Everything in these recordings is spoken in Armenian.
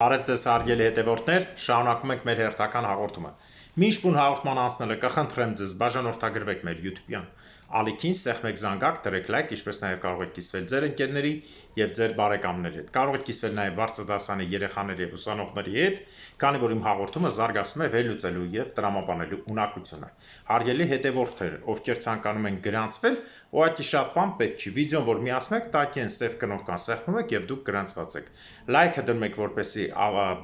Արև ձեզ հարգելի հետևորդներ, շարունակում ենք մեր հերթական հաղորդումը։ Մինչ բուն հաղորդման անցնելը կխնդրեմ ձեզ բաժանորդագրվեք մեր YouTube-յան ալիքին, սեղմեք զանգակ, դրեք լայք, ինչպես նաև կարող եք կիսվել ձեր ընկերների եւ ձեր բարեկամների հետ։ Կարող եք կիսվել նաև բարձր դասանի երեխաների եւ ուսանողների հետ, քանի որ իմ հաղորդումը զարգացնում է վերլուծելու եւ տրամաբանելու ունակությունը։ Հարգելի հետևորդներ, ովքեր ցանկանում են գրանցվել, ուղղակի շատ բան պետք չի։ Վիդեոն որ միացնում եք, տակի են սև կնոպկան սեղմում եք եւ դուք գրանցված եք։ Լայքը դնում եք, որպեսզի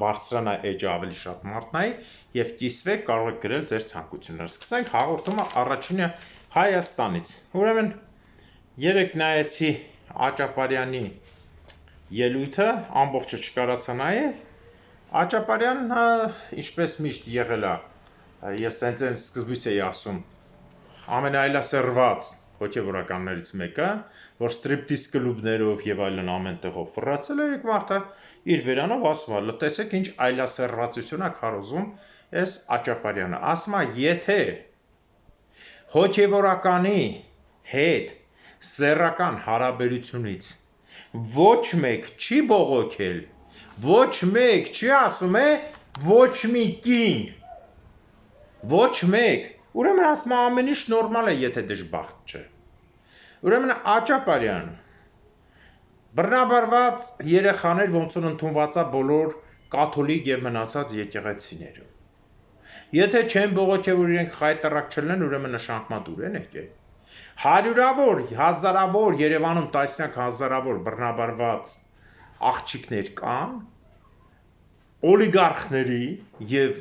բարձրանա էջը ավելի շատ մարտնայի եւ կիսվեք, կարող եք գրել ձեր ցանկությունները։ Սկսենք հաղորդումը առաջինը Հայաստանից։ Ուրեմն երեք նայեցի Աճապարյանի ելույթը, ամբողջը չկարացա նայել։ Աճապարյանն ինչպես միշտ եղել է, ես հենց սկզբից էի ասում, ամենայլասերված հոգևորականներից մեկը, որ ստրիպտիզ կլուբներով եւ այլն ամեն տեղով ֆռացել է, երեք մարդը իր բերանով ասում է, լսեցեք ինչ այլասերվածություն է քարոզում այս Աճապարյանը։ Ասում է, եթե հոգևորականի հետ սեռական հարաբերությունից ոչ մեկ չի բողոքել, ոչ մեկ չի ասում է ոչ մի կին, ոչ մեկ, ուրեմն ասում է ամեն ինչ նորմալ է, եթե դժբախտ չէ։ Ուրեմն Աճապարյան բռնաբարված երեխաներ ոնց որ ընդունված է բոլոր կաթոլիկ եւ մնացած եկեղեցիներում։ Եթե չեն բողոքել, որ իրենք խայտարակ չլինեն, ուրեմն նշանակմատուր են եկել։ Հարյուրավոր, հազարավոր Երևանում տասնյակ հազարավոր բռնաբարված աղջիկներ կան, օլիգարխների եւ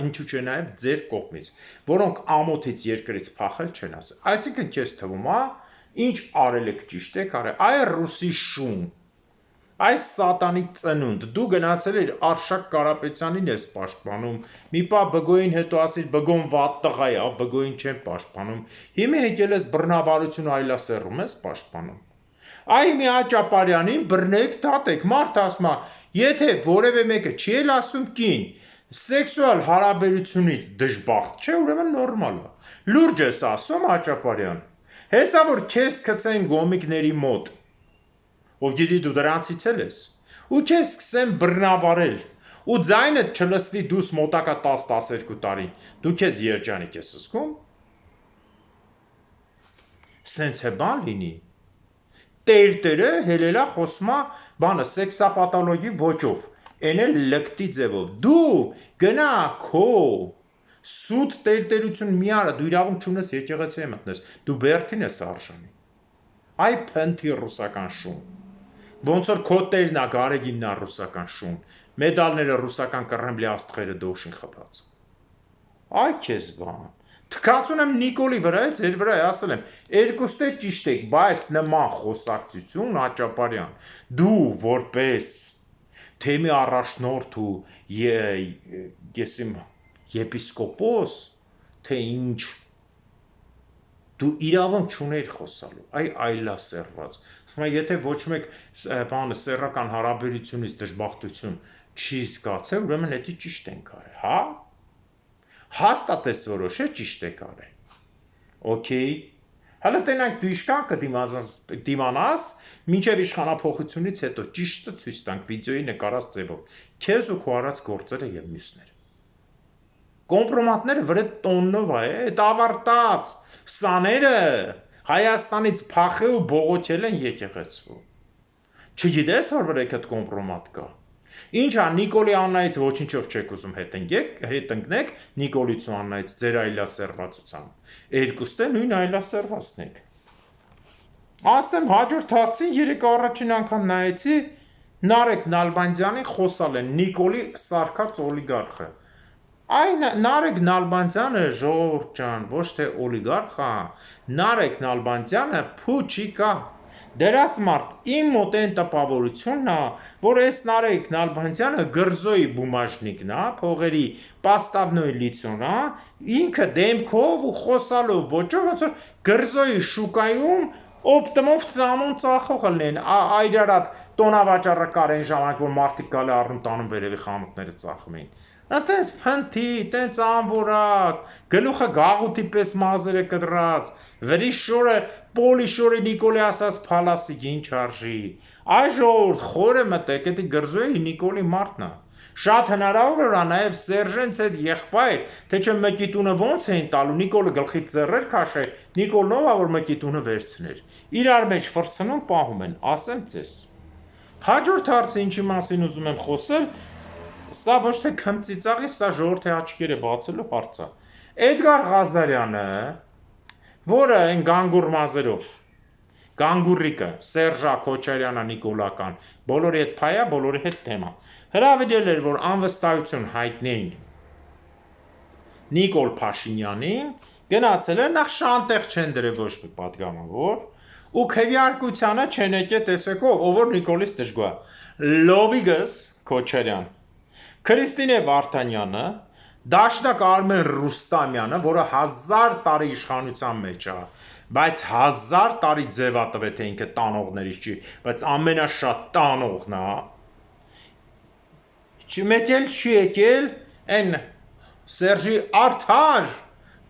ինչու՞ չէ նաեւ ձեր կողմից, որոնք ամոթից երկրից փախել չեն ասել։ Այսինքն քեզ թվում է, ինչ արել եք ճիշտ եք արել, այ ռուսի շուն, այս սատանի ծնունդ, դու գնացել ես Արշակ Կարապետյանին ես պաշտպանում, մի պա Բգոյին հետո ասիր Բգոն վատ տղա է, Բգոյին չեն պաշտպանում, հիմա եկել ես բռնաբարություն այլասերում ես պաշտպանում։ Այ մի Աճապարյանին բռնեք, դատեք, մարդ ասում է, եթե որևէ մեկը չի էլ ասում կին, սեքսուալ հարաբերությունից դժբախտ չէ, ուրեմն նորմալ է։ Լուրջ ես ասում Աճապարյան, հեսա որ քեզ գցեն գոմիկների մոտ, ով գիտի դու դրանցից ես, ու քեզ սկսեն բռնաբարել, ու ձայնդ չլսվի դուս մոտակա 10-12 տարին, դու քեզ երջանիկ ես զգում։ Սենց է բան լինի։ Տերտերը հելելա խոսմա բանը սեքսապաթոլոգի ոճով, են էլ լկտի ձևով։ Դու գնա քո սուտ տերտերություն մի արա, դու իրավունք չունես եկեղեցի մտնես, դու բերթին ես արժանի։ Այ փնթի ռուսական շուն։ Ոնց որ քո տերն է Գարեգինն է ռուսական շուն, մեդալները ռուսական Կռեմլի աստղերը դոշին խփած։ Այ քեզ բան։ Թքած ունեմ Նիկոլի վրա, ձեր վրա է, ասել եմ, երկուստե ճիշտ եք, բայց նման խոսակցություն Աճապարյան, դու որպես թեմի առաջնորդ ու ես իմ եպիսկոպոս, թե ինչ, դու իրավունք չուներ խոսալու, այլասերված։ Եթե ոչ մեկ բանը սեռական հարաբերությունից դժբախտություն չի զգացել, ուրեմն դա ճիշտ ենք արել, հա։ Հաստատ ես որոշել ճիշտ եք արել։ Okay։ Հələ տենանք դու իշքան կդիմանաս, մինչև իշխանափոխությունից հետո ճիշտը ցույց տանք վիդեոյի նկարած ձևով։ Քեզ ու քո արած գործերը եւ մյուսները։ Կոմպրոմատները վրա տոննով է, այդ ավարտած, սաները Հայաստանից փախել ու բողոքել են եկեղեցու։ Չգիտես, որ վրեք այդ կոմպրոմատ կա։ Ինչ ա Նիկոլի Աննայից ոչինչով չեք ուզում հետ ընկնեք, Նիկոլից ու Աննայից ձեր այլասերվածությամբ։ Երկուստը նույն այլասերվածն եք։ Ասեմ հաջորդ հարցին երեք առաջին անգամ նայեցի Նարեկ Նալբանդյանի խոսալ են Նիկոլի սարքած օլիգարխը։ Այն Նարեկ Նալբանդյանը ժողովուրդ ջան, ոչ թե օլիգարխ է, Նարեկ Նալբանդյանը փուչիկա։ Դերած մարդ իմ մոտ են տպավորությունն է, որ այս Նարեկ Նալբանդյանը գրզոյի բումաժնիկն է, փողերի պաստավնոյի լիցոն է, ինքը դեմքով ու խոսալով ոճով ոնց որ գրզոյի շուկայում օպտիմով ծամոն ծախող լինեն, այրարատ տոնավաճառը կար այն ժամանակ, որ մարդիկ գալի առնում տանում վերևի խանութները ծախում էին։ Այդպես փնթի, տենց ամբորակ, գլուխը գաղութի պես մազերը կտրած, վրի շորը Պոլի շորի Նիկոլի ասած փալասիկ ինչ արժի։ Այ ժողովուրդ խորը մտեք, էդի գրզոյի Նիկոլի մարդն է։ Շատ հնարավոր է նաև Սերժենց այդ եղբայր, թե չէ մկիտունը ոնց էին տալու, Նիկոլը գլխի ծռեր քաշե, Նիկոլն ով է որ մկիտունը վերցներ։ Իրար մեջ ֆրցնում պահում են, ասեմ ձեզ։ Հաջորդ հարցը ինչի մասին ուզում եմ խոսել, սա ոչ թե քմծիծաղի, սա ժողովրդի աչքերը բացելու հարց է։ Էդգար Ղազարյանը, որը այն գանգուր մազերով, գանգուրիկը, Սերժա Քոչարյանը Նիկոլական, բոլորի հետ փայա, բոլորի հետ թեմա։ Հրավիրել էր, որ անվստահություն հայտնեին Նիկոլ Փաշինյանին, գնացել էր նախ շանտեղ չեն դրել ոչ մի պատգամավոր, ու քվեարկությանը չեն եկե տեսեկով, ով որ Նիկոլից դժգոհ։ Լովիգս Քոչարյան, Քրիստինե Վարդանյանը, Դաշնակ Արմեն Ռուստամյանը, որը 1000 տարի իշխանության մեջ է, բայց 1000 տարի ձևա տվե թե ինքը տանողներից չի, բայց ամենաշատ տանողն է, չմեկել չի եկել այն Սերժի արդար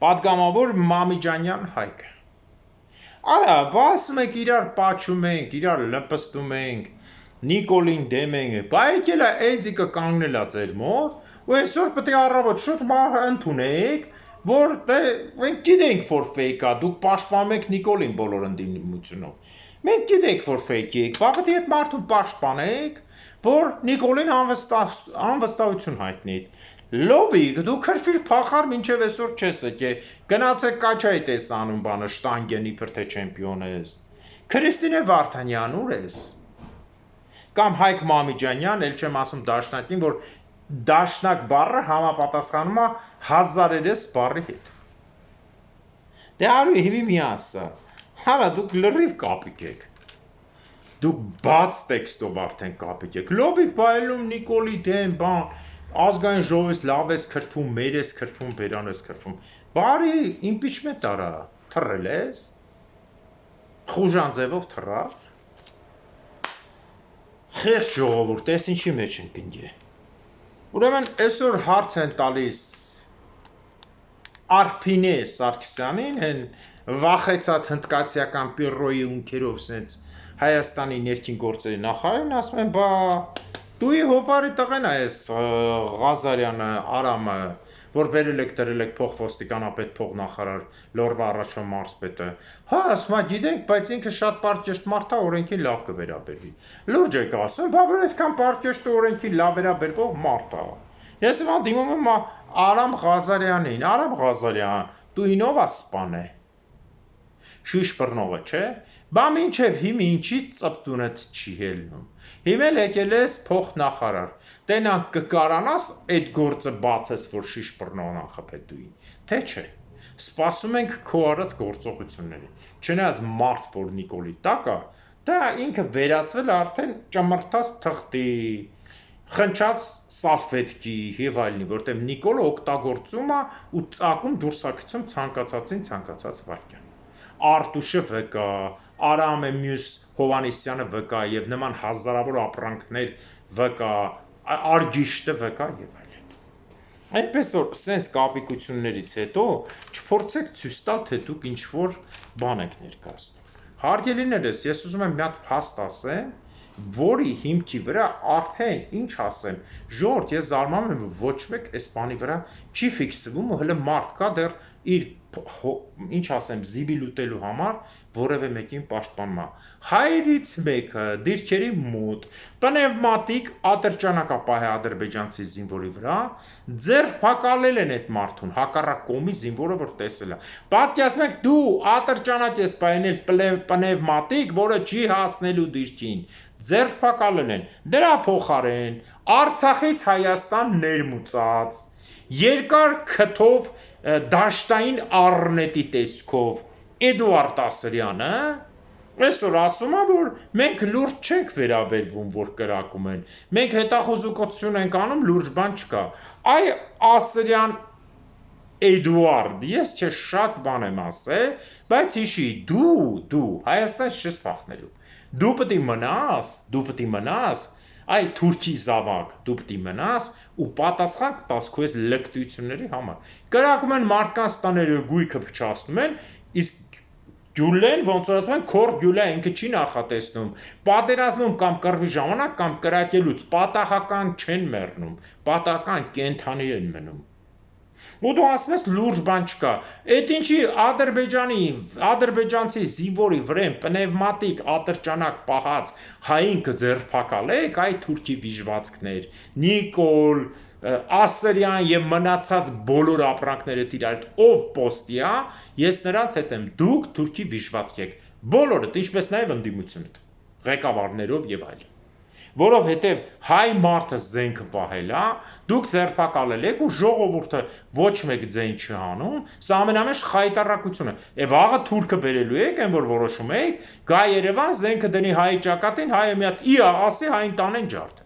պատգամավոր Մամիջանյան Հայկը։ Արա, ասում եք իրար պաչում ենք, իրար լպստում ենք, Նիկոլին դեմ ենք, բա եկել է Էձիկը կանգնելա ձեր մոտ, ու այսօր պետք է առավոտ շուտ ընդունեք, որ մենք գիտենք, որ fake է, դուք պաշտպանում եք Նիկոլին բոլոր ընդդիմությունով։ Մենք գիտենք, որ fake եք, բա պետք է այդ մարդուն պաշտպանեք, որ Նիկոլին անվստահություն հայտնի։ Լովիկ, դու քրֆիր փախար մինչև այսօր չես եկե, գնացեք կաչայի տեսանում բանը, շտանգեն իբր թե չեմպիոն ես։ Քրիստինե Վարդանյան ուր ես։ Կամ Հայկ Մամիջանյան, էլ չեմ ասում Դաշնակին, որ Դաշնակ բառը համապատասխանում է 1000-երես բառի հետ։ Դե արու հիմի մի ասա, հարա դուք լրիվ կապիկ եք, դուք բաց տեքստով արդեն կապիկ եք, լովիկ բայելում Նիկոլի դեմ, բան, ազգային ժողովից լավ ես քրվում, մեր ես քրվում, բերան ես քրվում, բարի իմպիչմենտ արա, թռել ես, խուժան ձևով թռա, խեղճ ժողովուրդ, տես ինչի մեջ ենք ընկե։ Ուրեմն այսօր հարց են տալիս Արփինե Սարգսյանին, հեն վախեցած հնդկացիական պիրոյի ունքերով սենց Հայաստանի ներքին գործերի նախարարին, ասում են, բա դուի հոպարի տղեն այս Ղազարյանը, Արամը, որ բերել եք դրել եք փոխոստիկանապետ փոխնախարար Լորվա առաջվա մարզպետը, հա ասում է գիտենք, բայց ինքը շատ պարտեշտ մարդ է, օրենքին լավ կվերաբերվի։ Լուրջ եք ասում, բա որ այդքան պարտեշտ օրենքին լավ վերաբերվող մարդ է։ Ես հիմա դիմում եմ Արամ Ղազարյանին, Արամ Ղազարյան, դու ինով է սպանե։ Շիշ բռնողը, չէ։ Բա մինչև հիմ ինչի ծպտունդ չի հելնում։ Հիմ էլ եկել ես փոխնախարար։ Տենակ կկարանաս այդ գործը բացես, որ շիշ բռնողն անխփե դուին, թե չէ։ Սպասում ենք քո արած գործողությունների։ Չնայած մարդ, որ Նիկոլի տակ է, դա ինքը վերածվել արդեն ճմրթած թղթի, խնչած սալֆետկի եւ այլնի, որտեղ Նիկոլը օգտագործում է ու ծակում դուրսակցում ցանկացածին ցանկացած վարքյան։ Արտուշը վկա, Արամը մյուս Հովանեսյանը վկա եւ նման հազարավոր ապրանքներ վկա, Արգիշտը վկա եւ այլն։ Այդպես որ սենց կապիկություններից հետո չփորձեք ցույց տալ, թե դուք ինչ որ բան եք ներկայացնում։ Հարգելիներս, ես ուզում եմ մի հատ փաստ ասեմ, որի հիմքի վրա արդեն ինչ ասեմ, ժողովուրդ, ես զարմանում եմ, ոչ մեկ այս բանի վրա չի ֆիքսվում ու հələ մարդ կա դեռ իր ինչ ասեմ, զիբիլ ուտելու համար որևէ մեկին պաշտպանումա։ Հայրից մեկը դիրքերի մոտ պնևմատիկ ատրճանակապահ է ադրբեջանցի զինվորի վրա, ձերբակալել են այդ մարդուն, հակառակ կողմի զինվորը որ տեսել է։ Պատկերացնում եք դու ատրճանակ ես պայնել պնևմատիկ, որը չի հասնելու դիրքին, ձերբակալել են։ Դրա փոխարեն Արցախից Հայաստան ներմուծած երկար քթով դաշտային առնետի տեսքով Էդուարդ Ասրյանը այսօր ասում է, որ մենք լուրջ չենք վերաբերվում, որ կրակում են, մենք հետախուզություն ենք անում, լուրջ բան չկա։ Այ Ասրյան Էդուարդ, ես չէ շատ բան եմ ասել, բայց հիշի, դու Հայաստան չես փախնելու, դու պետք է մնաս, այ Թուրքի զավակ դու պիտի մնաս ու պատասխան կտաս քո այս լկտությունների համար։ Կրակում են մարդկանց տաները գույքը փչացնում են, իսկ գյուլեն ոնց որ ասում են քոր գյուլա ինքը չի նախատեսնում, պատերազմում կամ կռվի ժամանակ կամ կրակելուց պատահական չեն մեռնում, պատահական կենթանի են մնում։ Ու դու ասում ես լուրջ բան չկա։ Այդ ինչի ադրբեջանցի զինվորի վրեն պնևմատիկ ատրճանակ պահած հային կձերբակալեք, այ թուրքի վիժվածքներ, Նիկոլ, Ասրյան եւ մնացած բոլոր ապրանքները իրար ով պոստիա, ես նրանց հետ եմ, դուք թուրքի վիժվածք եք, բոլորդ, ինչպես նաեւ ընդդիմությունդ, ղեկավարներով եւ այլն։ Որովհետև հայ մարդը զենքը պահել է, դուք ձերբակալել եք ու ժողովուրդը ոչ մեկ ձեն չի հանում, սա ամենամեծ խայտառակությունը։ Եվ աղը թուրքը բերելու եք, այն որ որոշում եք, գա Երևան զենքը դնի հայի ճակատին, հայը մի հատ իա ասի հային տանեն ջարդեն։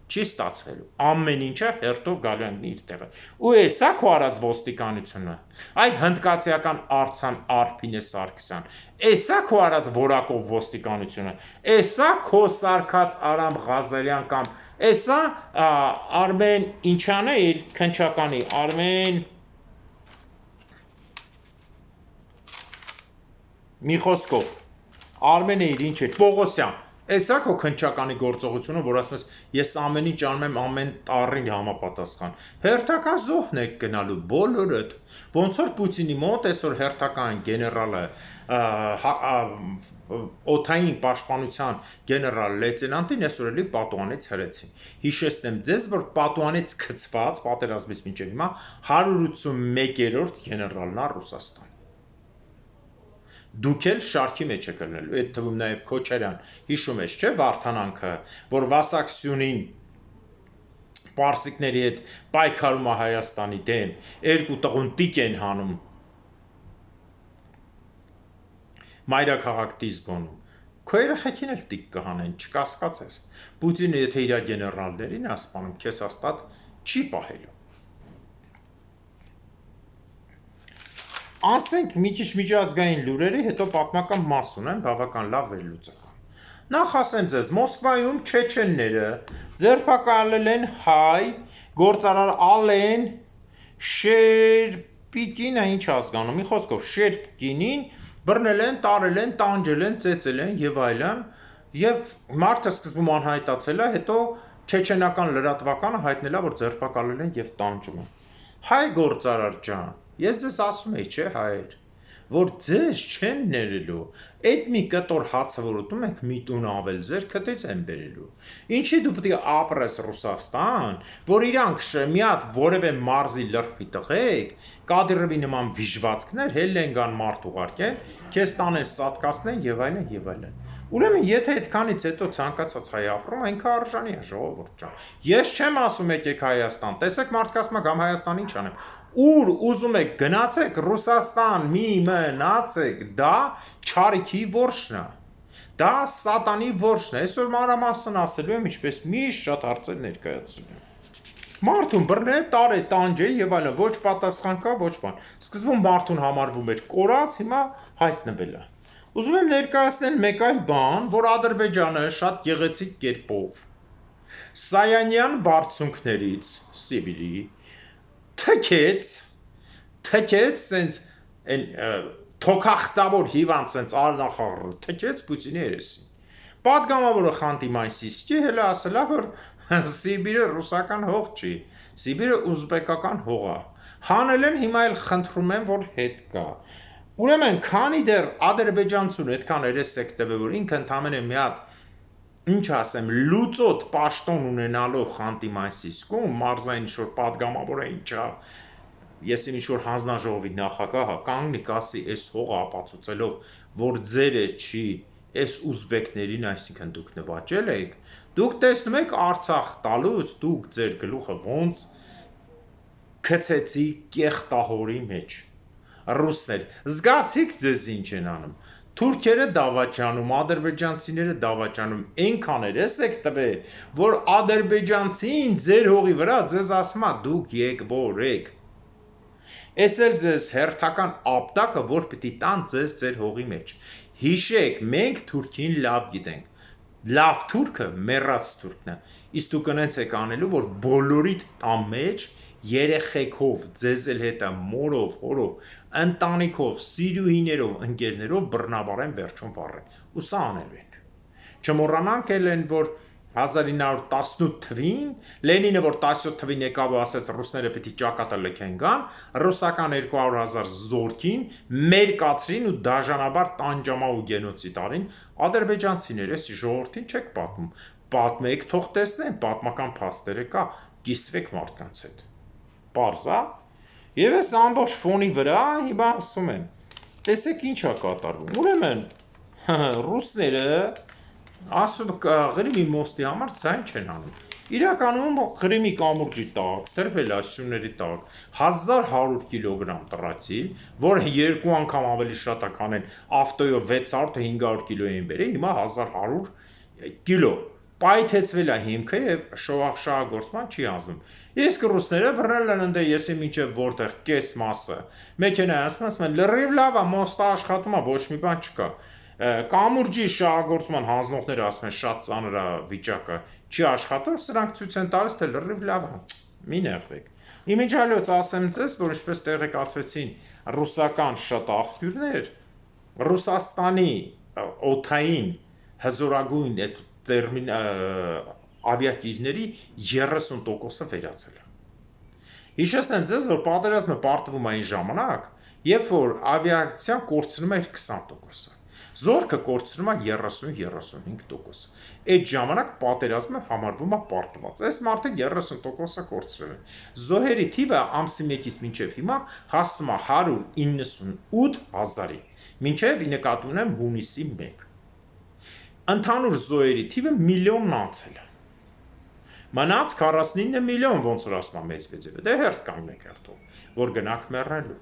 Չի ստացվելու։ Ամեն ինչը հերթով գալու են իր տեղը։ Ու էսա քո արած ոստիկանությունը։ Այ հնդկացիական Արցան Արփինե Սարգսյան։ Էսա քո արած որակով ոստիկանությունը։ Էսա քո սարքած Արամ Ղազարյան կամ էսա Արմեն ինչան է իր քնչականի Արմեն մի խոսքով Արմենը իր ինչ է Պողոսյան։ Էսա քո քնչականի գործողությունը, որ ասում ես ես ամեն ինչ անում եմ ամեն տառին համապատասխան։ Հերթական զոհն եք գնալու բոլորդ։ Ոնց որ Պուտինի մոտ այսօր հերթական գեներալը օթային պաշտպանության գեներալ լեյտենանտին այսօր էլի պատուհանից հրեցին։ Հիշեցնեմ ձեզ, որ պատուհանից գցված պատերազմից մինչև հիմա 181-րդ գեներալն է Ռուսաստան։ Դուք էլ շարքի մեջ եք ելնելու, այդ թվում նաև Քոչարյան, հիշում ես, չէ՞, Վարդանանքը, որ Վասակսյունին պարսիկների հետ պայքարում է Հայաստանի դեմ, երկու տղուն տիկ են հանում մայրաքաղաք Դիզբոնում, քո երեխեքին էլ տիկ կհանեն, չկասկածես, Պուտինը եթե իր գեներալներին է սպանում, քեզ հաստատ չի պահելու։ Անցնենք միջազգային լուրերի, հետո պատմական մաս ունեմ, բավական լավ վերլուծական։ Նախ ասեմ ձեզ, Մոսկվայում չեչենները ձերբակալել են հայ գործարար Ալեն Շերպիկին, ինչ ազգանում, մի խոսքով Շերպկինին բռնել են, տարել են, տանջել են, ծեծել են եւ այլն, եւ մարդը սկզբում անհայտացել է, հետո չեչենական լրատվականը հայտնել է, որ ձերբակալել են եւ տանջում են։ Հայ գործարար ջան, ես ձեզ ասում եի, չէ, հայեր, որ ձեզ չեն ներելու, այդ մի կտոր հացը, որ ուտում եք, մի տուն ավել ձեր քթից են բերելու։ Ինչի դու պետք է ապրես Ռուսաստան, որ իրանք մի հատ որևէ մարզի լրբի տղեկ, Կադիրովի նման վիժվածքներ հելլենգան մարդ ուղարկեն, քեզ տանեն սատկացնեն եւ այլն եւ այլն։ Ուրեմն եթե այդքանից հետո ցանկացած հայ ապրում, այնքան արժանի է, ժողովուրդ ջան։ Ես չեմ ասում եկեք Հայաստան, տեսեք մարդիկ ասում են գամ Հայաստան ինչ անեմ։ Ուր ուզում եք գնացեք Ռուսաստան, մի մնացեք, դա չարիքի որշն է։ Դա սատանի որշն է։ Այսօր մանրամասն ասելու եմ, ինչպես միշտ շատ հարցեր ներկայացրել եմ։ Մարդուն բռնել, տարել, տանջել եւ այլն, ոչ պատասխան կա, ոչ բան։ Սկզբում մարդուն համարվում էր կորած, հիմա հայտնվել է։ Ուզում եմ ներկայացնել մեկ այլ բան, որ Ադրբեջանը շատ գեղեցիկ կերպով Սայանյան բարձունքներից Սիբիրի թքեց սենց թոքախտավոր հիվանդ սենց արնախաղը թքեց Պուտինի երեսին։ Պատգամավորը Խանտի Մայսիսկի հելը ասելա, որ Սիբիրը ռուսական հող չի, Սիբիրը ուզբեկական հող է։ Հանել են, հիմա էլ խնդրում են, որ հետ գա։ Ուրեմն, քանի դեռ ադրբեջանցուն այդքան երեսեք տվել, որ ինքը ընդամենը մի հատ, ինչ ասեմ, լուծոտ պաշտոն ունենալով Խանտի Մայսիսկում, մարզային ինչ-որ պատգամավոր է ինչա, ես ինչ-որ հանձնաժողովի նախագահ կանգնի կասի այս հողը ապացուցելով, որ ձերը չի, այս ուզբեկներին, այսինքն դուք նվաճել եք, դուք տեսնում եք Արցախ տալուց, դուք ձեր գլուխը ոնց գցեցի կեղտահորի մեջ։ Ռուսներ, զգացիք ձեզ ինչ են անում։ Թուրքերը դավաճանում, ադրբեջանցիները դավաճանում, այնքան եք տվել, որ ադրբեջանցին ձեր հողի վրա ձեզ ասում է դուք եկբորեք։ Էս էլ ձեզ հերթական ապտակը, որ պիտի տան ձեզ ձեր հողի մեջ։ Հիշեք, մենք Թուրքին լավ գիտենք։ լավ թուրքը մեռած թուրքն է, իսկ դու կնեցեք անելու, որ բոլորիդ տան մեջ երեխեքով, ձեզ էլ հետը մորով, հորով, ընտանիքով, սիրուհիներով, ընկերներով բռնաբարեն վերջում վառեն, ու սա անելու են։ Չմոռանանք էլ են, որ 1918 թվին Լենինը, որ 17 թվին եկավ ու ասեց ռուսները պիտի ճակատը լքեն գան, ռուսական 200,000 զորքին մերկացրին ու դաժանաբար տանջամա ու գենոցիդ արին ադրբեջանցիներ, էս ժողովրդին չեք պատմում, պատմեք, թող տեսնեն, պատմական փաստերը կա, կիսվեք մարդկանց հետ։ Պարզ է։ Եվ այս ամբողջ ֆոնի վրա հիմա ասում եմ, տեսեք ինչ է կատարվում։ Ուրեմն ռուսները ասում Ղրիմի մոստի համար ցայն չեն անում։ Իրականում Ղրիմի կամուրջի տակ, դրվել է սյուների տակ 1100 կիլոգրամ տրացիլ, որը 2 անգամ ավելի շատ է, քան ավտոյով 600-500 կիլո են բերել, հիմա 1100 կիլո։ Պայթեցվել է հիմքը եւ շահագործման չի անցնում։ Իսկ ռուսները բռնել են ընդ եսի մինչեւ որտեղ կես մասը։ Մեքենայից ասում են լրիվ լավ է, մոստը աշխատում է, ոչ մի բան չկա։ Կամուրջի շահագործման հանձնողները ասում են շատ ծանր է վիճակը, չի աշխատում, սրանք ցույց են տալիս, թե լրիվ լավ է։ Մի նեղվեք։ Իմիջիալոց ասեմ ձեզ, որ ինչպես տեղեկացվեցին ռուսական շատ աղբյուրներ, Ռուսաստանի օդային հզորագույն ավիակիրների 30%-ը վերացել է։ Հիշեցնեմ ձեզ, որ պատերազմը պարտվում է այն ժամանակ, երբ որ ավիացիան կորցնում է իր 20%-ը, զորքը կորցնում է 30-35%։ Այդ ժամանակ պատերազմը համարվում է պարտված։ Այս մարդը 30%-ը կորցրել են։ Զոհերի թիվը ամսի 1-ից մինչև հիմա հասնում է 198,000-ի, մինչև նկատի ունեմ հունիսի 1։ Ընդհանուր զոհերի թիվը միլիոնն անցել է։ Մնաց 49 միլիոն, ոնց որ ասում է մեծ վեծևը, դե հերթ կանգնեք հերթով, որ գնաք մեռնելու։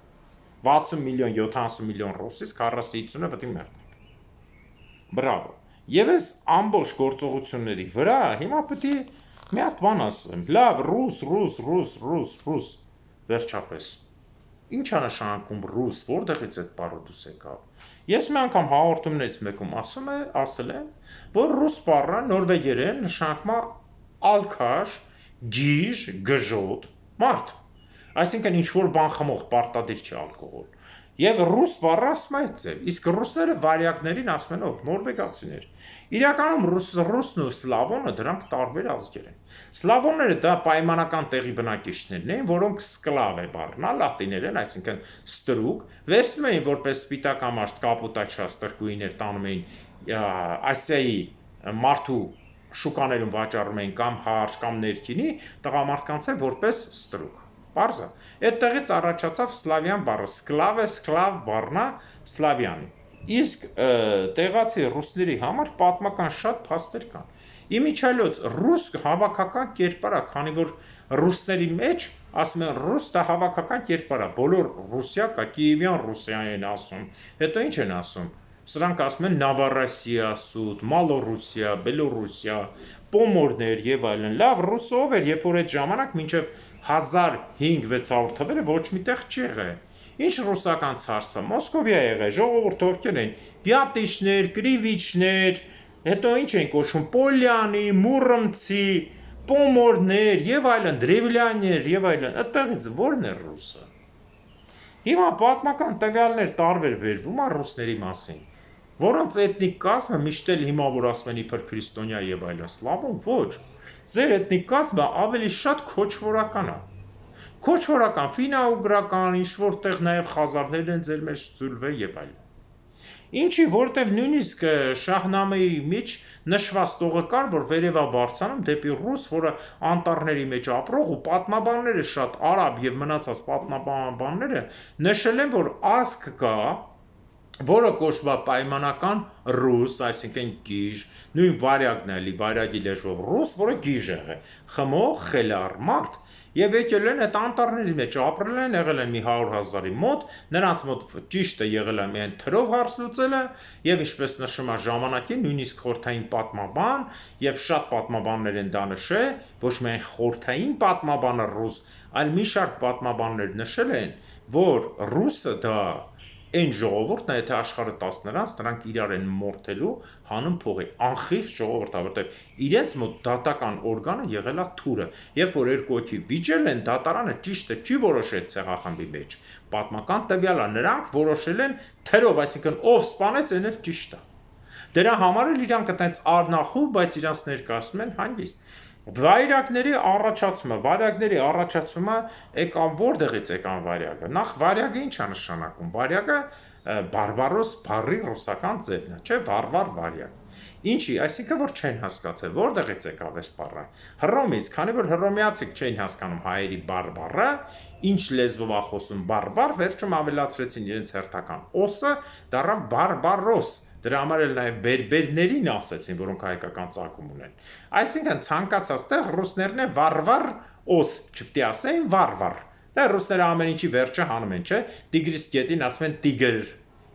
60 միլիոն, 70 միլիոն ռուսից 40-50-ը պետք է մեռնեք։ Բրավո։ Եվ այս ամբողջ գործողությունների վրա հիմա պետք է մի հատ բան ասեմ։ Լավ, ռուս, վերջապես։ Ինչ է նշանակում ռուս, որտեղից այդ բառը դուս եկավ։ Ես մի անգամ հաղորդումներից մեկում ասել եմ, որ ռուս բառը նորվեգերեն նշանակում է ալքաշ, գիժ, գժոտ, մարդ։ Այսինքն ինչ որ բան խմող, պարտադիր չի ալկոհոլ։ Եվ ռուս բառը ասում է այդ ձև, իսկ ռուսները վարյակներին ասում են ով, նորվեգացիներ։ Իրականում ռուսն ու սլավոնը դրանք տարբեր ազգեր են։ Սլավոնները դա պայմանական տեղի բնակիչներն են, որոնք սկլավ է բառն, լատիներեն, այսինքն ստրուկ, վերցնում էին որպես սպիտակամարդ կապուտաչա ստրկուիներ տանում էին Ասիայի մարդու շուկաներում վաճառում էին կամ հարճ կամ ներքինի տղամարդկանց է որպես ստրուկ։ Պարզ է։ Այդտեղից առաջացավ սլավյան բառը, սկլավ է, սկլավ բառնա սլավյանի։ Իսկ տեղացի ռուսների համար պատմական շատ փաստեր կան։ Իմիջիալոց ռուս հավաքական կերպար է, քանի որ ռուսների մեջ ասում են ռուս դա հավաքական կերպար է, բոլոր Ռուսիա կա, Կիևյան Ռուսիա են ասում, հետո ինչ են ասում։ Սրանք ասում են Նավառոսիա, Սուդ, Մալոռուսիա, Բելոռուսիա, Պոմորներ եւ այլն։ Լավ, ռուսով էր, երբ որ այդ ժամանակ մինչեւ 1500-600 թվերը ոչ միտեղ չի եղել։ Ինչ ռուսական ցարստը, Մոսկովիա եղել, ժողովուրդ ովքեր են, վյատիչներ, կրիվիչներ, հետո ինչ են կոչվում, պոլյանի, մուրոմցի, պոմորներ եւ այլն, դրևլյաններ եւ այլն։ Այդտեղից ո՞րն է ռուսը։ Հիմա պատմական տվյալներ տարբեր վերվում է ռուսների մասին, որոնց էթնիկ կազմը միշտ էլ հիմա որ ասում են իբր քրիստոնյա եւ այլն, սլավոն ոչ։ Ձեր էթնիկ կազմը ավելի շատ քոչվորական է։ Քոչվորական, ֆինաուգրական, ինչ որտեղ նաև խազարներ են ձեր մեջ ծուլվել եւ այլն։ Ինչի որտեղ նույնիսկ Շահնամեի մեջ նշված տողը կար, որ վերևա բարձանում դեպի ռուս, որը անտառների մեջ ապրող ու պատմաբանները շատ արաբ եւ մնացած պատմաբանները նշել են, որ ազգ կա, որը կոչվում է պայմանական ռուս, այսինքն գիժ, նույն վարյակն է, վարյակի լեզվով ռուս, որը գիժ է, խմող, խելառ մարդ, եւ եկել են այդ անտառների մեջ ապրել են, եղել են մի 100,000-ի մոտ, նրանց մոտ ճիշտը եղել է միայն թրով հարց լուծելը, եւ ինչպես նշում է ժամանակին, նույնիսկ խորթային պատմաբան, եւ շատ պատմաբաններ են դա նշել, ոչ միայն խորթային պատմաբանը ռուս, այլ մի շարք պատմաբաններ նշել են, որ ռուսը դա Այն ժողովուրդն է, եթե աշխարհը 10 նրանք իրար են մորթելու հանուն փողի, անխիղճ ժողովուրդ է, որտեղ իրենց մոտ դատական օրգանը եղել է թուրը, երբ որ երկու հոգի վիճել են, դատարանը ճիշտը չի որոշել ցեղախմբի մեջ, պատմական տվյալ է, նրանք որոշել են թերով, այսինքն ով սպանեց, այն էլ ճիշտ է։ Դրա համար էլ իրանք այտենց առնախուլ, բայց իրանք ներկայացնում են հանգիստ։ Վայրագների առաջացումը եկավ որտեղից եկան վայրագը։ Նախ վայրագը ինչ է նշանակում։ Վայրագը բարբարոս բառի ռուսական ձևն է, չէ՞, վարվար վայրագ։ Ինչի, այսինքն որ չեն հասկացել, որտեղից եկավ այս բառը։ Հռոմից, քանի որ հռոմեացիք չէին հասկանում հայերի բարբառը, ինչ լեզվով է խոսում բարբար, վերջում ավելացրեցին իրենց հերթական օսը, դառավ բարբարոս։ Դրա համար էլ նաև բերբերներին ասեցին, որոնք հայկական ծագում ունեն։ Այսինքն ցանկացած տեղ ռուսներն է վարվար օս, չպետք է ասեին վարվար։ Դա ռուսները ամեն ինչի վերջը հանում են, չէ՞։ Տիգրիս գետին ասում են տիգր,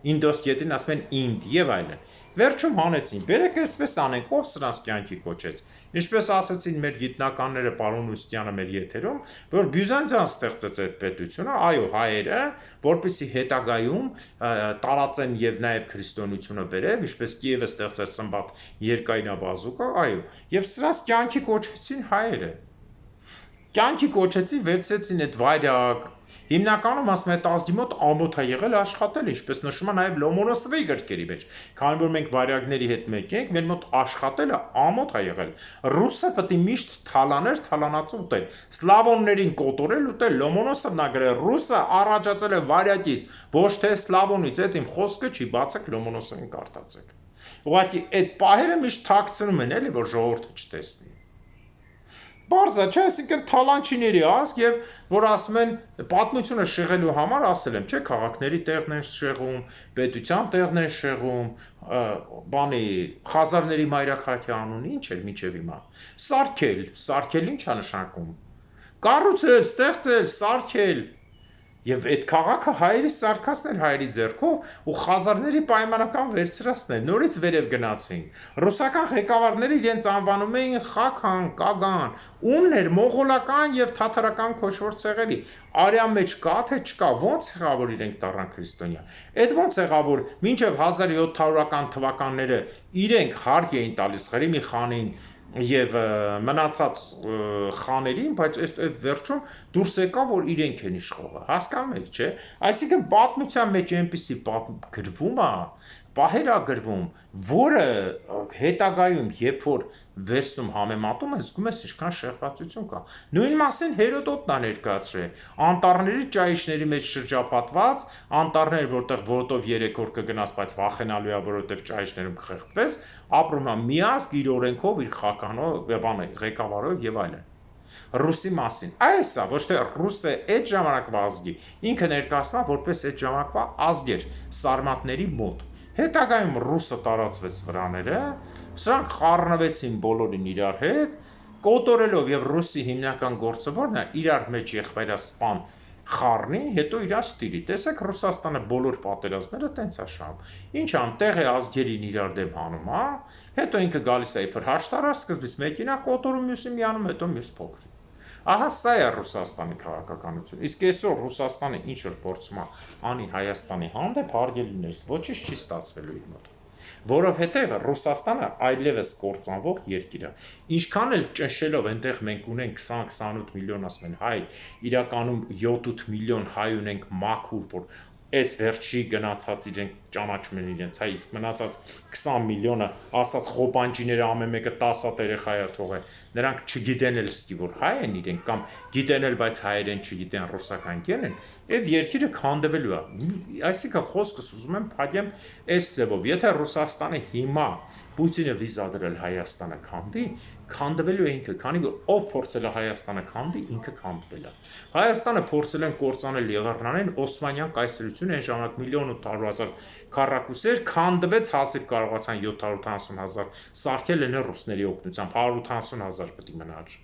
Ինդոս գետին ասում են ինդ եւ այլն։ Վերջում հանեցին, բերեք այսպես անենք, ով սրանց կյանքի կոչեց։ Ինչպես ասացին մեր գիտնականները պարոն Ուստյանը մեր եթերում, որ Բյուզանդիան ստեղծեց այդ պետությունը, այո, հայերը, որպեսզի հետագայում տարածեն եւ նաեւ քրիստոնեությունը վերև, ինչպես Կիևը ստեղծեց Սմբատ երկայնաբազուկը, այո, եւ սրանց կյանքի կոչվեցին հայերը։ Կյանքի կոչեցին, վերցեցին այդ վայրակ։ Հիմնականում ասում են ազգի մոտ ամոթ է եղել աշխատել, ինչպես նշում է նաև Լոմոնոսովի գրքերի մեջ։ Քանի որ մենք վայրագների հետ մեկ ենք, մեր մոտ աշխատելը ամոթ է եղել։ Ռուսը պետք է միշտ թալաներ, թալանացու ուտել։ Սլավոններին կոտորել ուտել, Լոմոնոսովն է գրել, ռուսը առաջացել է վայրագից, ոչ թե սլավոնից, այդ իմ խոսքը չի, բացեք Լոմոնոսովին կարդացեք։ Ուղղակի այդ պահերը միշտ թաքցնում են, էլի, որ ժողովուրդը չտեսնի։ Բարձա, չէ, այսինքն թալանչիների ազգ եւ որ ասում են պատմությունը շեղելու համար ասել եմ, չէ, քաղաքների տեղն են շեղում, պետության տեղն են շեղում, բանի խազարների մայրաքաղաքի անունը ինչ էր միջև հիմա։ Սարքել ինչ է նշանակում։ Կառուցել, ստեղծել, սարքել։ Եվ այդ քաղաքը հայերի սարքացնել հայերի ձեռքով ու խազարների պայմանական վերցրածնել, նորից վերև գնացին։ Ռուսական ղեկավարները իրենց անվանում էին Խաքան, Կագան, ումներ մողոլական եւ թաթարական քոշոր ցեղերի։ Արյան մեջ կա թե չկա, ո՞նց եղավ որ իրենք դառան քրիստոնյա։ Այդ ո՞նց եղավ որ մինչև 1700-ական թվականները իրենք հարկ էին տալիս Ղրիմի խանին եւ մնացած խաներին, բայց այս վերջում դուրս եկա որ իրենք են իշխողը, հասկանում եք, չէ՞։ Այսինքն պատմության մեջ այնպիսի գրվում է, պահեր է գրվում, որը հետագայում երբ որ վերցնում համեմատում ես, զգում ես ինչքան շեղվածություն կա։ Նույն մասին Հերոդոտն է ներկայացրել, անտառների ճայիչների մեջ շրջապատված, անտառներ, որտեղ ոտով 3 օր կգնաս, բայց վախենալու է, որովհետև ճայիչներում կխեղդվես, ապրում է միազգ իր օրենքով, իր խականով, ղեկավարով եւ այլն։ Ռուսի մասին։ Այս է, ոչ թե ռուսը այդ ժամանակվա ազգի, ինքը ներկայացնա որպես այդ ժամանակվա ազգեր սարմատների մոտ։ Հետագայում ռուսը տարածվեց վրաները, սրանք խառնվեցին բոլորին իրար հետ, կոտորելով եւ ռուսի հիմնական գործը որն է, իրար մեջ եղբայրասպան խառնի, հետո իրար ստիրի։ Տեսեք Ռուսաստանը բոլոր պատերազմները տենց է շահում։ Ինչ ան տեղ է ազգերին իրար դեմ հանում, հա։ Հետո ինքը գալիս է իբր հաշտարար, սկզբից մեկին է կոտորում, մյուսին միանում, հետո մյուս փոքրի։ Ահա սա է Ռուսաստանի քաղաքականությունը։ Իսկ այսօր Ռուսաստանը ինչ որ փորձում է անի Հայաստանի հանդեպ հարգելիներս, ոչինչ չի ստացվելու իր մոտ։ Որովհետև Ռուսաստանը այլևս կործանվող երկիր է։ Ինչքան էլ ճնշելով այնտեղ մենք ունենք 20-28 միլիոն ասում են հայ, իրականում 7-8 միլիոն հայ ունենք մաքուր, որ այս վերջի գնացած իրենք ճանաչում են իրենց հայ, իսկ մնացած 20 միլիոնը ասած խոպանջիները ամեն մեկը 10 հատ երեխա է թողել, նրանք չգիտեն էլ ստի որ հայ են իրենք կամ գիտեն էլ բայց հայերեն չգիտեն ռուսական կեն են, այդ երկիրը քանդվելու է։ Այսինքն խոսքս ուզում եմ փակեմ այս ձևով, եթե Ռուսաստանը հիմա Պուտինը վիզա դրել Հայաստանը քանդվելու է ինքը, քանի որ ով փորձել է Հայաստանը քանդի, ինքը քանդվել է։ Հայաստանը փորձել են կործանել Եղեռնանեն Օսմանյան կայսրությունը այն ժամանակ 1.800.000 քառակուսի էր, քանդվեց հազիվ կարողացան 750,000 սարքել են ռուսների օգնությամբ, 180,000 պետք է մնար։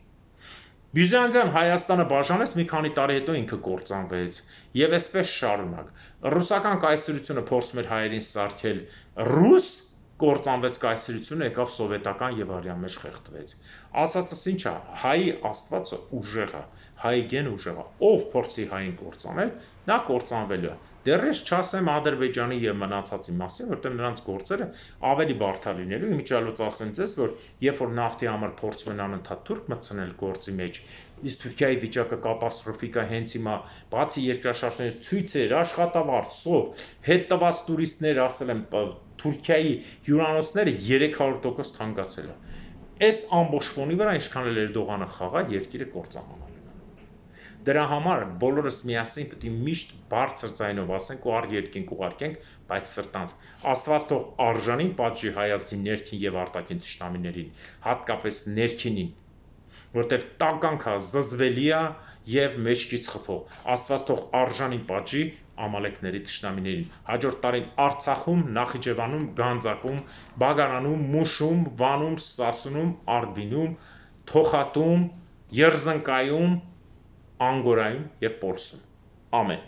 Բյուզանդիան Հայաստանը բաժանեց, մի քանի տարի հետո ինքը կործանվեց եւ այսպես շարունակ։ Ռուսական կայսրությունը փորձում էր հայերին սարքել ռուս, կործանվեց կայսրությունը, եկավ սովետական եւ արյան մեջ խեղդվեց։ Ասածս ինչ է, հայի աստվածը ուժեղ է, հայի գեն ուժեղ է, ով փորձի հային կործանել, նա կործանվելու է։ Դեռ չասեմ Ադրբեջանի եւ մնացածի մասին, որտեղ նրանց գործերը ավելի բարդ լինելու, իմիջիալոց ասեմ ձեզ, որ երբ որ նավթի համար փորձում են անընդհատ թուրք մտցնել գործի մեջ, իսկ Թուրքիայի վիճակը կատաստրոֆիկ է հենց հիմա, բացի երկրաշարժներից, ցույցեր, աշխատավարձ, սով, հետ տված տուրիստներ, ասել եմ, Թուրքիայի հյուրանոցները 300% թանկացել է։ Այս ամբողջ ֆոնի վրա ինչքան էլ Էրդողանը խաղա, երկիրը կործանանա։ Դրա համար բոլորս միասին պետք է միշտ բարձր ձայնով ասենք ու երկինք ուղարկենք, բայց սրտանց Աստված թող արժանին պատժի հայ ազգի ներքին եւ արտաքին թշնամիներին, հատկապես ներքինին, որտեվ տականքա զզվելի է եւ մեջքից խփող։ Աստված թող արժանին պատժի ամալեկների թշնամիներին։ Հաջորդ տարին Արցախում, Նախիջևանում, Գանձակում, Բագարանում, Մուշում, Վանում, Սասունում, Արգվինում, Թոխատում, Երզնկայում, Անգորայում եւ Պոլսում։ Ամեն։